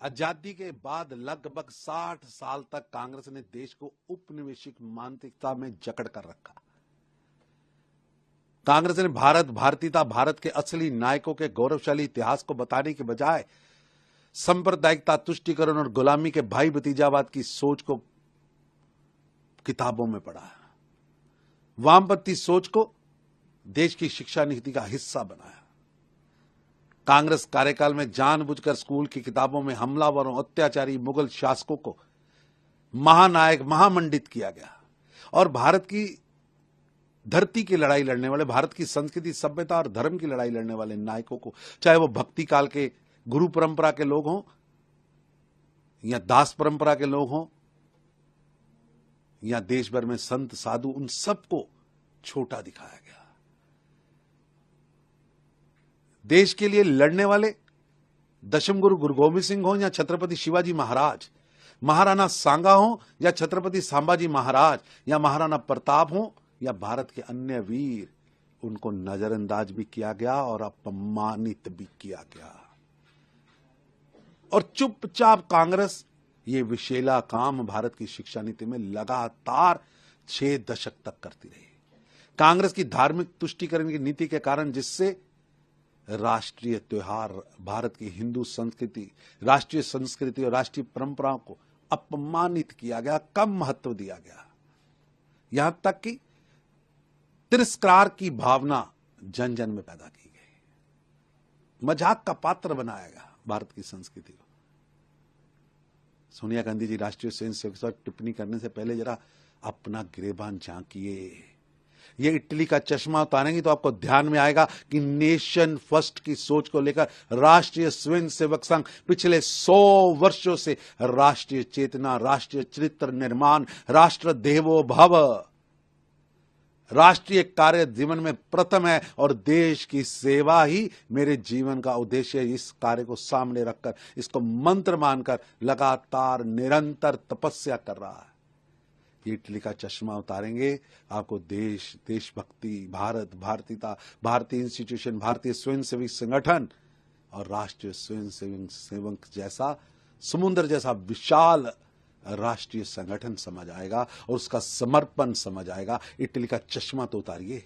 आजादी के बाद लगभग 60 साल तक कांग्रेस ने देश को उपनिवेशिक मानसिकता में जकड़ कर रखा। कांग्रेस ने भारतीयता, भारत के असली नायकों के गौरवशाली इतिहास को बताने के बजाय सांप्रदायिकता, तुष्टीकरण और गुलामी के भाई भतीजावाद की सोच को किताबों में पढ़ा। वामपंथी सोच को देश की शिक्षा नीति का हिस्सा बनाया। कांग्रेस कार्यकाल में जानबूझकर स्कूल की किताबों में हमलावरों, अत्याचारी मुगल शासकों को महानायक, महामंडित किया गया और भारत की धरती की लड़ाई लड़ने वाले, भारत की संस्कृति, सभ्यता और धर्म की लड़ाई लड़ने वाले नायकों को, चाहे वो भक्ति काल के गुरु परंपरा के लोग हों या दास परंपरा के लोग हों या देश भर में संत साधु, उन सबको छोटा दिखाया गया। देश के लिए लड़ने वाले दशम गुरु गुरु गोविंद सिंह हो या छत्रपति शिवाजी महाराज, महाराणा सांगा हो या छत्रपति संभाजी महाराज या महाराणा प्रताप हो या भारत के अन्य वीर, उनको नजरअंदाज भी किया गया और अपमानित भी किया गया। और चुपचाप कांग्रेस ये विशेला काम भारत की शिक्षा नीति में लगातार 6 दशक तक करती रही। कांग्रेस की धार्मिक तुष्टीकरण की नीति के कारण जिससे राष्ट्रीय त्योहार, भारत की हिंदू संस्कृति, राष्ट्रीय संस्कृति और राष्ट्रीय परंपराओं को अपमानित किया गया, कम महत्व दिया गया। यहां तक कि तिरस्कार की भावना जन जन में पैदा की गई। मजाक का पात्र बनाया गया भारत की संस्कृति को। सोनिया गांधी जी राष्ट्रीय स्वयंसेवक पर टिप्पणी करने से पहले जरा अपना गिरेबान झांकिए। ये इटली का चश्मा उतारेंगे तो आपको ध्यान में आएगा कि नेशन फर्स्ट की सोच को लेकर राष्ट्रीय स्वयंसेवक संघ पिछले 100 वर्षों से राष्ट्रीय चेतना, राष्ट्रीय चरित्र निर्माण, राष्ट्र देवो भव, राष्ट्रीय कार्य जीवन में प्रथम है और देश की सेवा ही मेरे जीवन का उद्देश्य है। इस कार्य को सामने रखकर, इसको मंत्र मानकर लगातार निरंतर तपस्या कर रहा है। ये इटली का चश्मा उतारेंगे, आपको देश, देशभक्ति, भारत, भारतीयता, भारतीय इंस्टीट्यूशन, भारतीय स्वयंसेवी संगठन और राष्ट्रीय स्वयंसेवक जैसा समुद्र जैसा विशाल राष्ट्रीय संगठन समझ आएगा और उसका समर्पण समझ आएगा। इटली का चश्मा तो उतारिए।